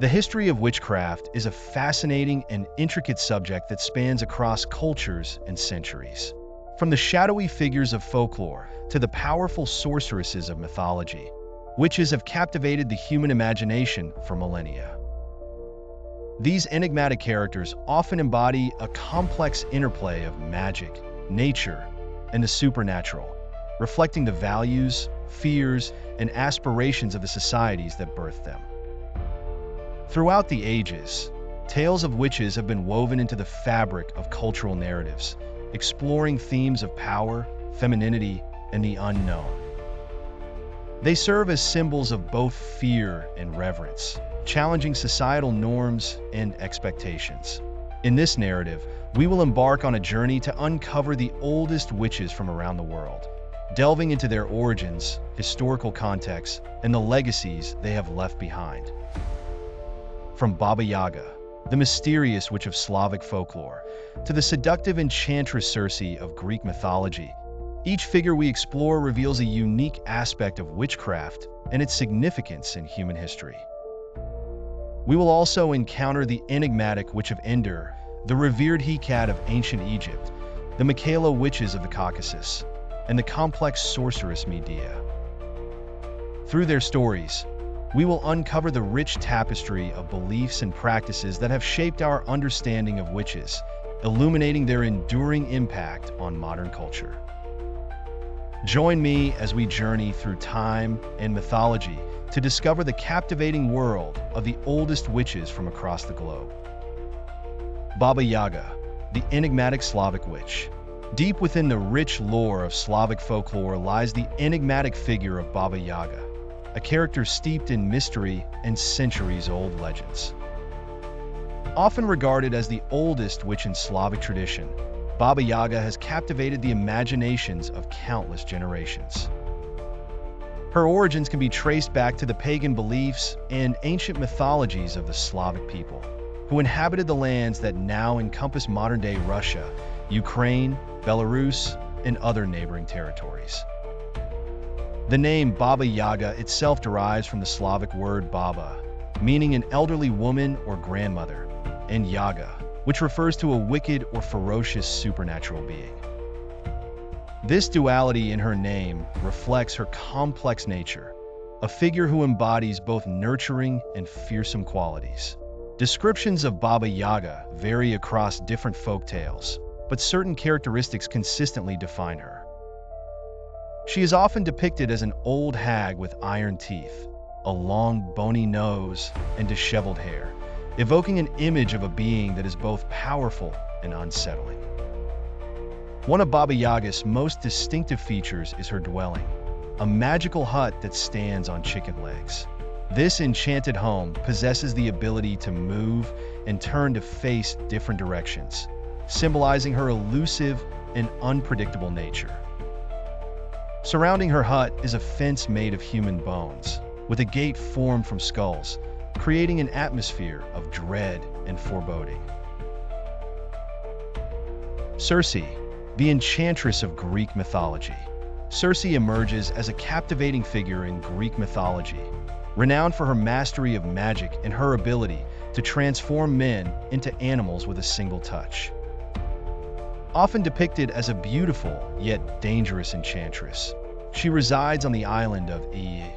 The history of witchcraft is a fascinating and intricate subject that spans across cultures and centuries. From the shadowy figures of folklore to the powerful sorceresses of mythology, witches have captivated the human imagination for millennia. These enigmatic characters often embody a complex interplay of magic, nature, and the supernatural, reflecting the values, fears, and aspirations of the societies that birthed them. Throughout the ages, tales of witches have been woven into the fabric of cultural narratives, exploring themes of power, femininity, and the unknown. They serve as symbols of both fear and reverence, challenging societal norms and expectations. In this narrative, we will embark on a journey to uncover the oldest witches from around the world, delving into their origins, historical context, and the legacies they have left behind. From Baba Yaga, the mysterious witch of Slavic folklore, to the seductive enchantress Cersei of Greek mythology, each figure we explore reveals a unique aspect of witchcraft and its significance in human history. We will also encounter the enigmatic Witch of Endor, the revered Hecat of ancient Egypt, the Michaela witches of the Caucasus, and the complex sorceress Medea. Through their stories, we will uncover the rich tapestry of beliefs and practices that have shaped our understanding of witches, illuminating their enduring impact on modern culture. Join me as we journey through time and mythology to discover the captivating world of the oldest witches from across the globe. Baba Yaga, the enigmatic Slavic witch. Deep within the rich lore of Slavic folklore lies the enigmatic figure of Baba Yaga, a character steeped in mystery and centuries-old legends. Often regarded as the oldest witch in Slavic tradition, Baba Yaga has captivated the imaginations of countless generations. Her origins can be traced back to the pagan beliefs and ancient mythologies of the Slavic people, who inhabited the lands that now encompass modern-day Russia, Ukraine, Belarus, and other neighboring territories. The name Baba Yaga itself derives from the Slavic word Baba, meaning an elderly woman or grandmother, and Yaga, which refers to a wicked or ferocious supernatural being. This duality in her name reflects her complex nature, a figure who embodies both nurturing and fearsome qualities. Descriptions of Baba Yaga vary across different folk tales, but certain characteristics consistently define her. She is often depicted as an old hag with iron teeth, a long bony nose, and disheveled hair, evoking an image of a being that is both powerful and unsettling. One of Baba Yaga's most distinctive features is her dwelling, a magical hut that stands on chicken legs. This enchanted home possesses the ability to move and turn to face different directions, symbolizing her elusive and unpredictable nature. Surrounding her hut is a fence made of human bones, with a gate formed from skulls, creating an atmosphere of dread and foreboding. Cersei, the enchantress of Greek mythology. Cersei emerges as a captivating figure in Greek mythology, renowned for her mastery of magic and her ability to transform men into animals with a single touch. Often depicted as a beautiful yet dangerous enchantress, she resides on the island of Hecy,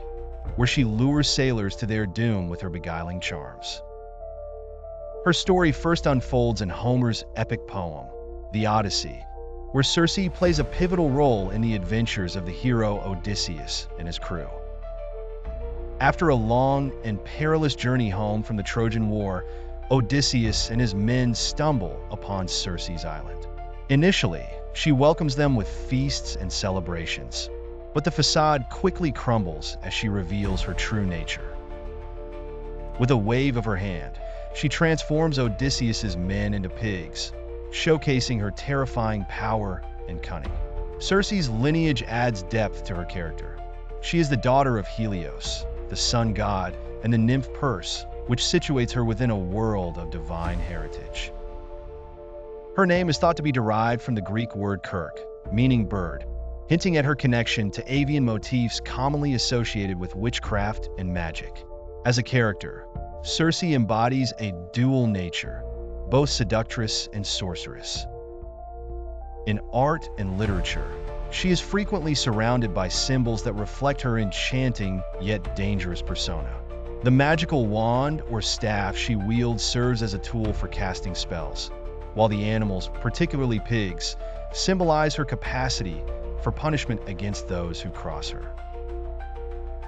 where she lures sailors to their doom with her beguiling charms. Her story first unfolds in Homer's epic poem, The Odyssey, where Cersei plays a pivotal role in the adventures of the hero Odysseus and his crew. After a long and perilous journey home from the Trojan War, Odysseus and his men stumble upon Cersei's island. Initially, she welcomes them with feasts and celebrations, but the facade quickly crumbles as she reveals her true nature. With a wave of her hand, she transforms Odysseus's men into pigs, showcasing her terrifying power and cunning. Cersei's lineage adds depth to her character. She is the daughter of Helios, the sun god, and the nymph Perse, which situates her within a world of divine heritage. Her name is thought to be derived from the Greek word kirk, meaning bird, hinting at her connection to avian motifs commonly associated with witchcraft and magic. As a character, Cersei embodies a dual nature, both seductress and sorceress. In art and literature, she is frequently surrounded by symbols that reflect her enchanting yet dangerous persona. The magical wand or staff she wields serves as a tool for casting spells, while the animals, particularly pigs, symbolize her capacity for punishment against those who cross her.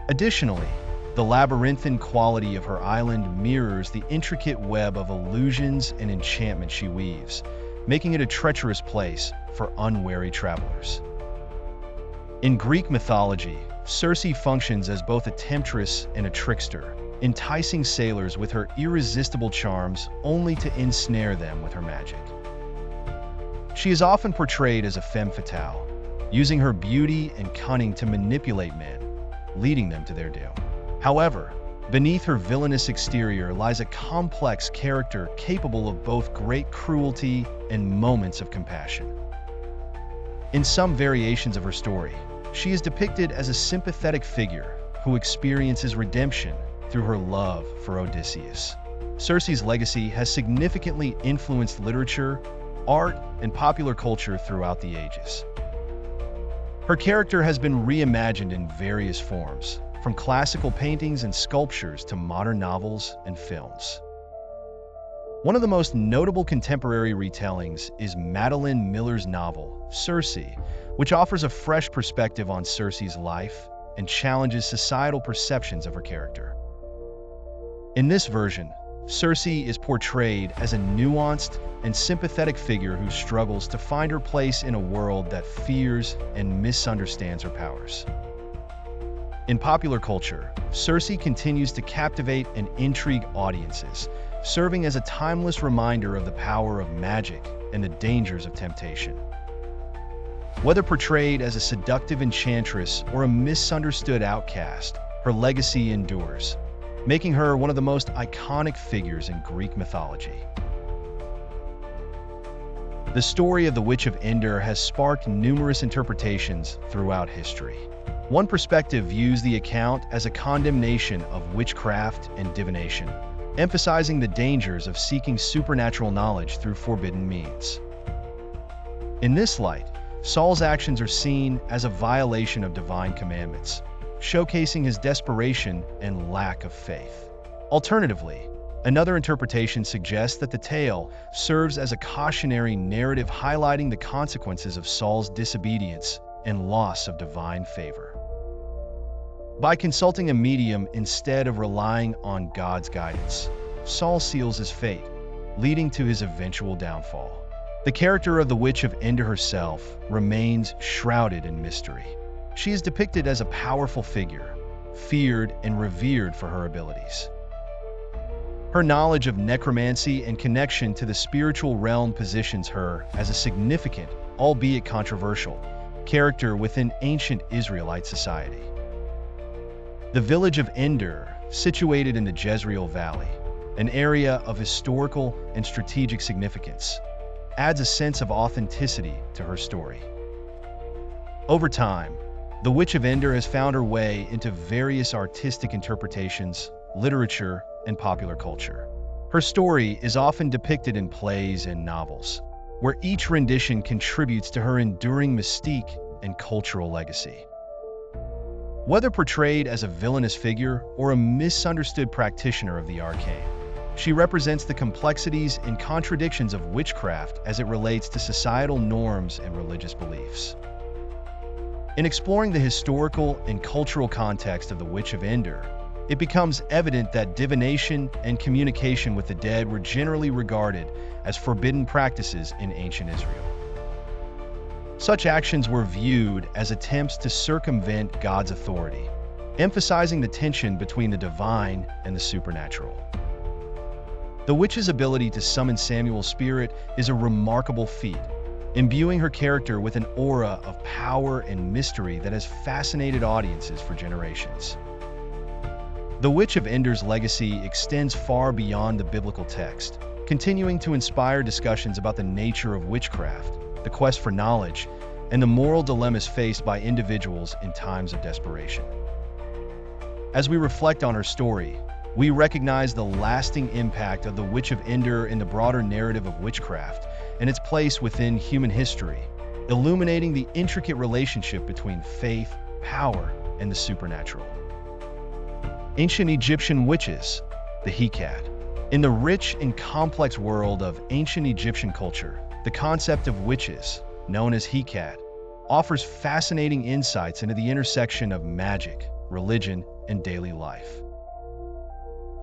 Additionally, the labyrinthine quality of her island mirrors the intricate web of illusions and enchantment she weaves, making it a treacherous place for unwary travelers. In Greek mythology, Cersei functions as both a temptress and a trickster, enticing sailors with her irresistible charms only to ensnare them with her magic. She is often portrayed as a femme fatale, using her beauty and cunning to manipulate men, leading them to their doom. However, beneath her villainous exterior lies a complex character capable of both great cruelty and moments of compassion. In some variations of her story, she is depicted as a sympathetic figure who experiences redemption through her love for Odysseus. Cersei's legacy has significantly influenced literature, art, and popular culture throughout the ages. Her character has been reimagined in various forms, from classical paintings and sculptures to modern novels and films. One of the most notable contemporary retellings is Madeline Miller's novel, Cersei, which offers a fresh perspective on Cersei's life and challenges societal perceptions of her character. In this version, Cersei is portrayed as a nuanced and sympathetic figure who struggles to find her place in a world that fears and misunderstands her powers. In popular culture, Cersei continues to captivate and intrigue audiences, serving as a timeless reminder of the power of magic and the dangers of temptation. Whether portrayed as a seductive enchantress or a misunderstood outcast, her legacy endures, making her one of the most iconic figures in Greek mythology. The story of the Witch of Endor has sparked numerous interpretations throughout history. One perspective views the account as a condemnation of witchcraft and divination, emphasizing the dangers of seeking supernatural knowledge through forbidden means. In this light, Saul's actions are seen as a violation of divine commandments, showcasing his desperation and lack of faith. Alternatively, another interpretation suggests that the tale serves as a cautionary narrative highlighting the consequences of Saul's disobedience and loss of divine favor. By consulting a medium instead of relying on God's guidance, Saul seals his fate, leading to his eventual downfall. The character of the Witch of Endor herself remains shrouded in mystery. She is depicted as a powerful figure, feared and revered for her abilities. Her knowledge of necromancy and connection to the spiritual realm positions her as a significant, albeit controversial, character within ancient Israelite society. The village of Endor, situated in the Jezreel Valley, an area of historical and strategic significance, adds a sense of authenticity to her story. Over time, the Witch of Endor has found her way into various artistic interpretations, literature, and popular culture. Her story is often depicted in plays and novels, where each rendition contributes to her enduring mystique and cultural legacy. Whether portrayed as a villainous figure or a misunderstood practitioner of the arcane, she represents the complexities and contradictions of witchcraft as it relates to societal norms and religious beliefs. In exploring the historical and cultural context of the Witch of Endor, it becomes evident that divination and communication with the dead were generally regarded as forbidden practices in ancient Israel. Such actions were viewed as attempts to circumvent God's authority, emphasizing the tension between the divine and the supernatural. The witch's ability to summon Samuel's spirit is a remarkable feat, imbuing her character with an aura of power and mystery that has fascinated audiences for generations. The Witch of Endor's legacy extends far beyond the biblical text, continuing to inspire discussions about the nature of witchcraft, the quest for knowledge, and the moral dilemmas faced by individuals in times of desperation. As we reflect on her story, we recognize the lasting impact of the Witch of Endor in the broader narrative of witchcraft and its place within human history, illuminating the intricate relationship between faith, power, and the supernatural. Ancient Egyptian witches, the Hecat. In the rich and complex world of ancient Egyptian culture, the concept of witches, known as Hecat, offers fascinating insights into the intersection of magic, religion, and daily life.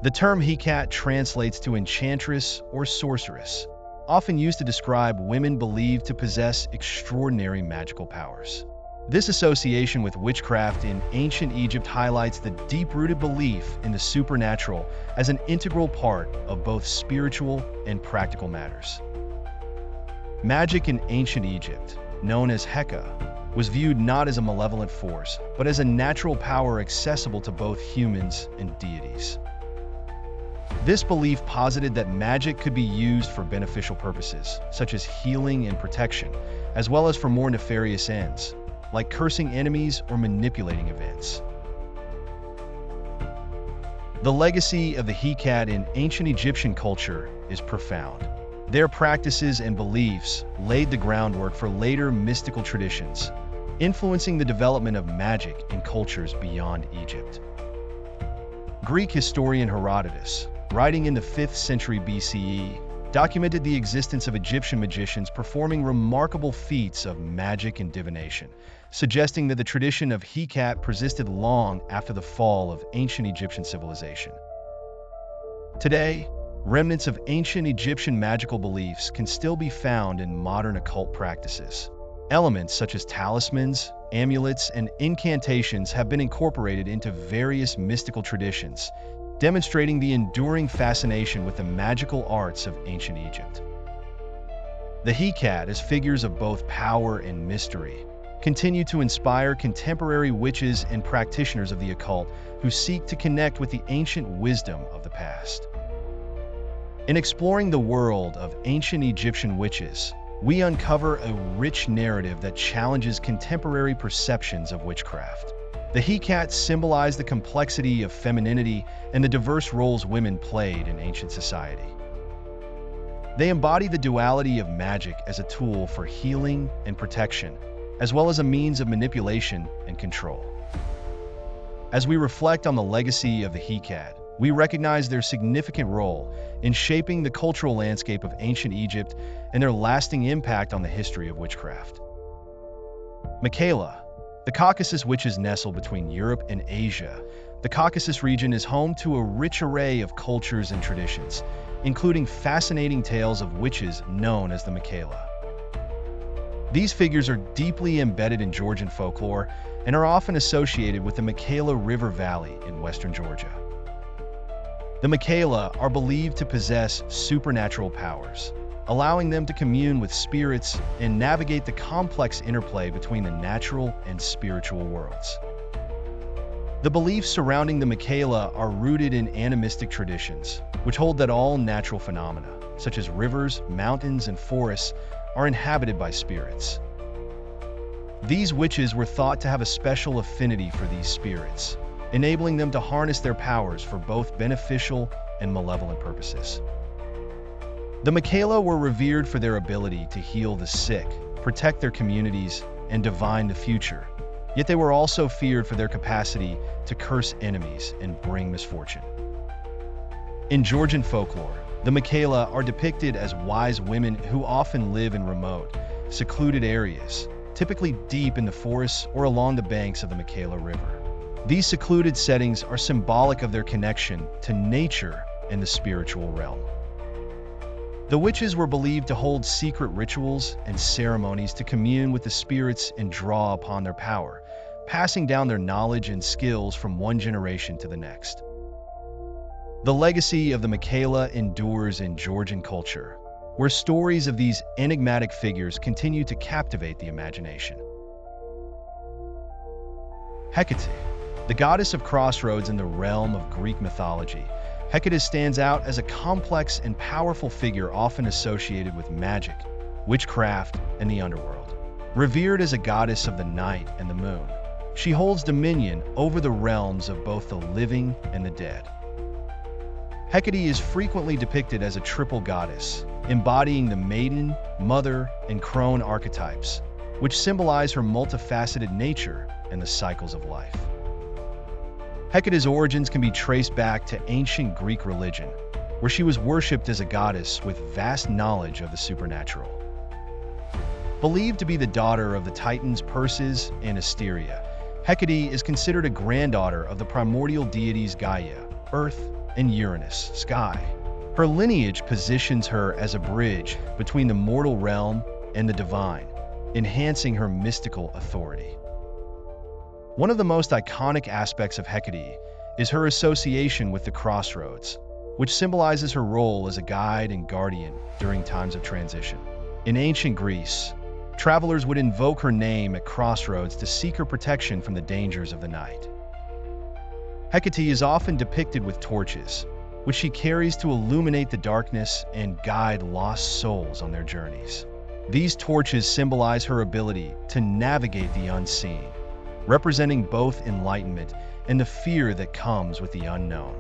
The term Hecat translates to enchantress or sorceress, often used to describe women believed to possess extraordinary magical powers. This association with witchcraft in ancient Egypt highlights the deep-rooted belief in the supernatural as an integral part of both spiritual and practical matters. Magic in ancient Egypt, known as Hecat, was viewed not as a malevolent force, but as a natural power accessible to both humans and deities. This belief posited that magic could be used for beneficial purposes, such as healing and protection, as well as for more nefarious ends, like cursing enemies or manipulating events. The legacy of the Hecat in ancient Egyptian culture is profound. Their practices and beliefs laid the groundwork for later mystical traditions, influencing the development of magic in cultures beyond Egypt. Greek historian Herodotus, writing in the 5th century BCE, documented the existence of Egyptian magicians performing remarkable feats of magic and divination, suggesting that the tradition of Hecat persisted long after the fall of ancient Egyptian civilization. Today, remnants of ancient Egyptian magical beliefs can still be found in modern occult practices. Elements such as talismans, amulets, and incantations have been incorporated into various mystical traditions, demonstrating the enduring fascination with the magical arts of ancient Egypt. The Hecat, as figures of both power and mystery, continue to inspire contemporary witches and practitioners of the occult who seek to connect with the ancient wisdom of the past. In exploring the world of ancient Egyptian witches, we uncover a rich narrative that challenges contemporary perceptions of witchcraft. The Hecat symbolize the complexity of femininity and the diverse roles women played in ancient society. They embody the duality of magic as a tool for healing and protection, as well as a means of manipulation and control. As we reflect on the legacy of the Hecat, we recognize their significant role in shaping the cultural landscape of ancient Egypt and their lasting impact on the history of witchcraft. Michaela. The Caucasus witches nestle between Europe and Asia. The Caucasus region is home to a rich array of cultures and traditions, including fascinating tales of witches known as the Machaila. These figures are deeply embedded in Georgian folklore and are often associated with the Machaila River Valley in western Georgia. The Machaila are believed to possess supernatural powers, allowing them to commune with spirits and navigate the complex interplay between the natural and spiritual worlds. The beliefs surrounding the Machaila are rooted in animistic traditions, which hold that all natural phenomena, such as rivers, mountains, and forests, are inhabited by spirits. These witches were thought to have a special affinity for these spirits, enabling them to harness their powers for both beneficial and malevolent purposes. The Machaila were revered for their ability to heal the sick, protect their communities, and divine the future, yet they were also feared for their capacity to curse enemies and bring misfortune. In Georgian folklore, the Machaila are depicted as wise women who often live in remote, secluded areas, typically deep in the forests or along the banks of the Machaila River. These secluded settings are symbolic of their connection to nature and the spiritual realm. The witches were believed to hold secret rituals and ceremonies to commune with the spirits and draw upon their power, passing down their knowledge and skills from one generation to the next. The legacy of the Machaila endures in Georgian culture, where stories of these enigmatic figures continue to captivate the imagination. Hecat, the goddess of crossroads in the realm of Greek mythology, Hecat stands out as a complex and powerful figure often associated with magic, witchcraft, and the underworld. Revered as a goddess of the night and the moon, she holds dominion over the realms of both the living and the dead. Hecate is frequently depicted as a triple goddess, embodying the maiden, mother, and crone archetypes, which symbolize her multifaceted nature and the cycles of life. Hecate's origins can be traced back to ancient Greek religion, where she was worshipped as a goddess with vast knowledge of the supernatural. Believed to be the daughter of the Titans Perses and Asteria, Hecate is considered a granddaughter of the primordial deities Gaia, Earth, and Uranus, Sky. Her lineage positions her as a bridge between the mortal realm and the divine, enhancing her mystical authority. One of the most iconic aspects of Hecate is her association with the crossroads, which symbolizes her role as a guide and guardian during times of transition. In ancient Greece, travelers would invoke her name at crossroads to seek her protection from the dangers of the night. Hecate is often depicted with torches, which she carries to illuminate the darkness and guide lost souls on their journeys. These torches symbolize her ability to navigate the unseen, representing both enlightenment and the fear that comes with the unknown.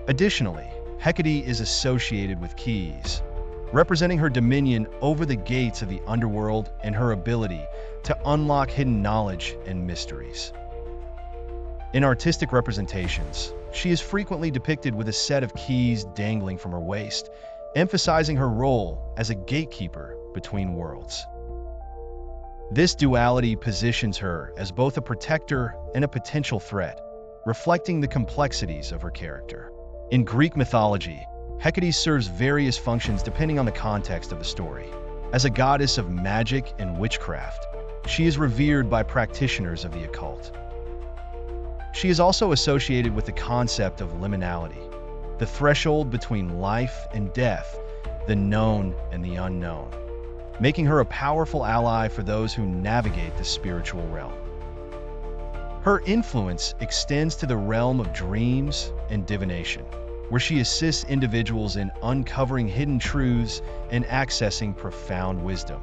Additionally, Hecate is associated with keys, representing her dominion over the gates of the underworld and her ability to unlock hidden knowledge and mysteries. In artistic representations, she is frequently depicted with a set of keys dangling from her waist, emphasizing her role as a gatekeeper between worlds. This duality positions her as both a protector and a potential threat, reflecting the complexities of her character. In Greek mythology, Hecate serves various functions depending on the context of the story. As a goddess of magic and witchcraft, she is revered by practitioners of the occult. She is also associated with the concept of liminality, the threshold between life and death, the known and the unknown, making her a powerful ally for those who navigate the spiritual realm. Her influence extends to the realm of dreams and divination, where she assists individuals in uncovering hidden truths and accessing profound wisdom.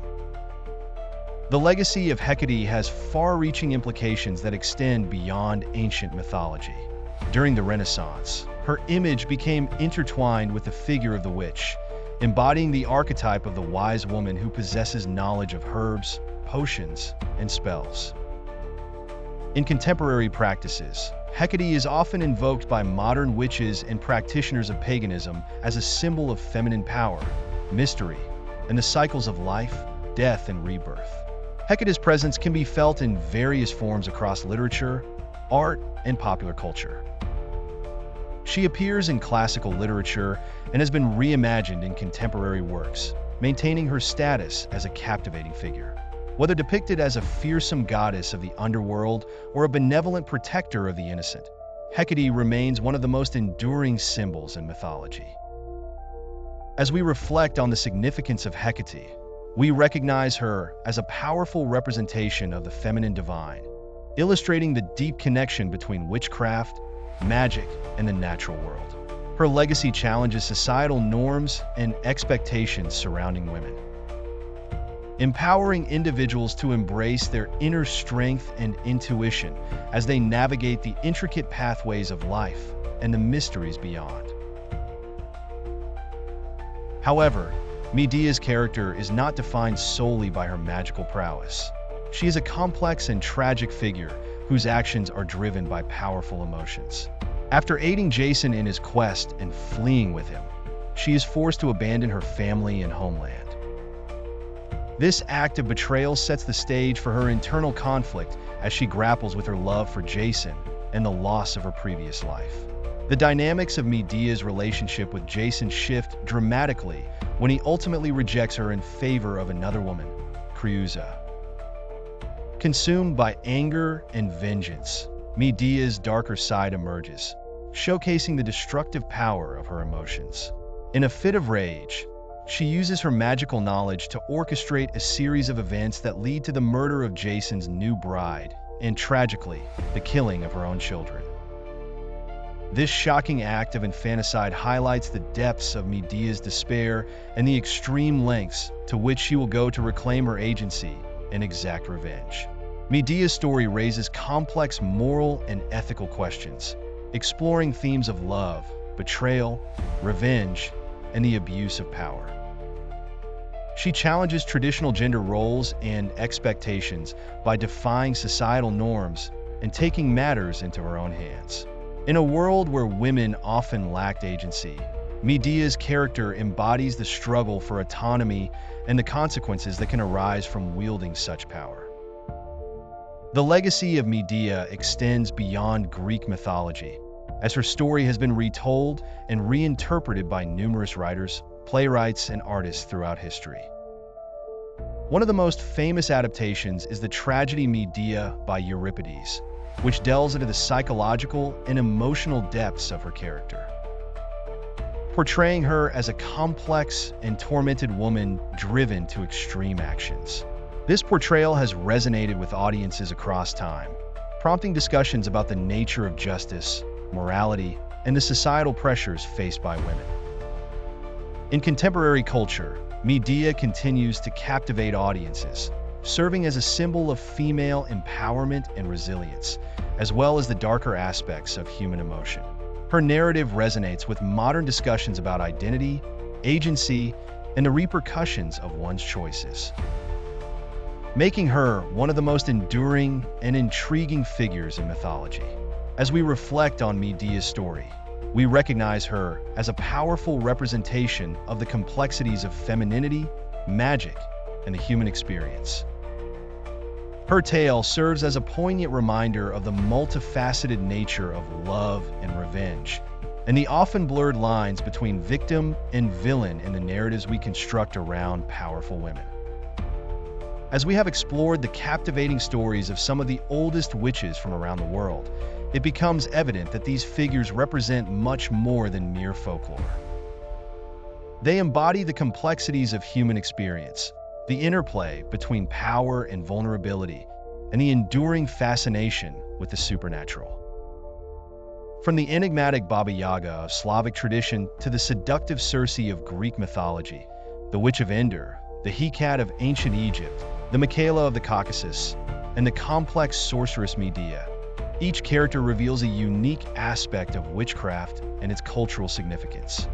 The legacy of Hecate has far-reaching implications that extend beyond ancient mythology. During the Renaissance, her image became intertwined with the figure of the witch, embodying the archetype of the wise woman who possesses knowledge of herbs, potions, and spells. In contemporary practices, Hecate is often invoked by modern witches and practitioners of paganism as a symbol of feminine power, mystery, and the cycles of life, death, and rebirth. Hecate's presence can be felt in various forms across literature, art, and popular culture. She appears in classical literature and has been reimagined in contemporary works, maintaining her status as a captivating figure. Whether depicted as a fearsome goddess of the underworld or a benevolent protector of the innocent, Hecate remains one of the most enduring symbols in mythology. As we reflect on the significance of Hecate, we recognize her as a powerful representation of the feminine divine, illustrating the deep connection between witchcraft, magic, and the natural world. Her legacy challenges societal norms and expectations surrounding women, empowering individuals to embrace their inner strength and intuition as they navigate the intricate pathways of life and the mysteries beyond. However, Medea's character is not defined solely by her magical prowess. She is a complex and tragic figure whose actions are driven by powerful emotions. After aiding Jason in his quest and fleeing with him, she is forced to abandon her family and homeland. This act of betrayal sets the stage for her internal conflict as she grapples with her love for Jason and the loss of her previous life. The dynamics of Medea's relationship with Jason shift dramatically when he ultimately rejects her in favor of another woman, Creusa. Consumed by anger and vengeance, Medea's darker side emerges, showcasing the destructive power of her emotions. In a fit of rage, she uses her magical knowledge to orchestrate a series of events that lead to the murder of Jason's new bride and, tragically, the killing of her own children. This shocking act of infanticide highlights the depths of Medea's despair and the extreme lengths to which she will go to reclaim her agency and exact revenge. Medea's story raises complex moral and ethical questions, exploring themes of love, betrayal, revenge, and the abuse of power. She challenges traditional gender roles and expectations by defying societal norms and taking matters into her own hands. In a world where women often lacked agency, Medea's character embodies the struggle for autonomy and the consequences that can arise from wielding such power. The legacy of Medea extends beyond Greek mythology, as her story has been retold and reinterpreted by numerous writers, playwrights, and artists throughout history. One of the most famous adaptations is the tragedy Medea by Euripides, which delves into the psychological and emotional depths of her character, portraying her as a complex and tormented woman driven to extreme actions. This portrayal has resonated with audiences across time, prompting discussions about the nature of justice, morality, and the societal pressures faced by women. In contemporary culture, Medea continues to captivate audiences, serving as a symbol of female empowerment and resilience, as well as the darker aspects of human emotion. Her narrative resonates with modern discussions about identity, agency, and the repercussions of one's choices, making her one of the most enduring and intriguing figures in mythology. As we reflect on Medea's story, we recognize her as a powerful representation of the complexities of femininity, magic, and the human experience. Her tale serves as a poignant reminder of the multifaceted nature of love and revenge, and the often blurred lines between victim and villain in the narratives we construct around powerful women. As we have explored the captivating stories of some of the oldest witches from around the world, it becomes evident that these figures represent much more than mere folklore. They embody the complexities of human experience, the interplay between power and vulnerability, and the enduring fascination with the supernatural. From the enigmatic Baba Yaga of Slavic tradition to the seductive Cersei of Greek mythology, the Witch of Endor, the Hecat of ancient Egypt, the Michaela of the Caucasus, and the complex sorceress Medea, each character reveals a unique aspect of witchcraft and its cultural significance.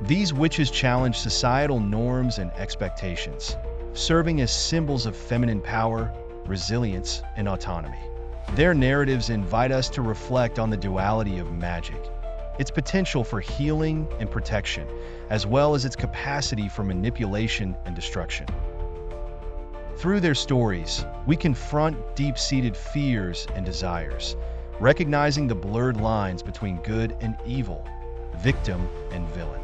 These witches challenge societal norms and expectations, serving as symbols of feminine power, resilience, and autonomy. Their narratives invite us to reflect on the duality of magic, its potential for healing and protection, as well as its capacity for manipulation and destruction. Through their stories, we confront deep-seated fears and desires, recognizing the blurred lines between good and evil, victim and villain.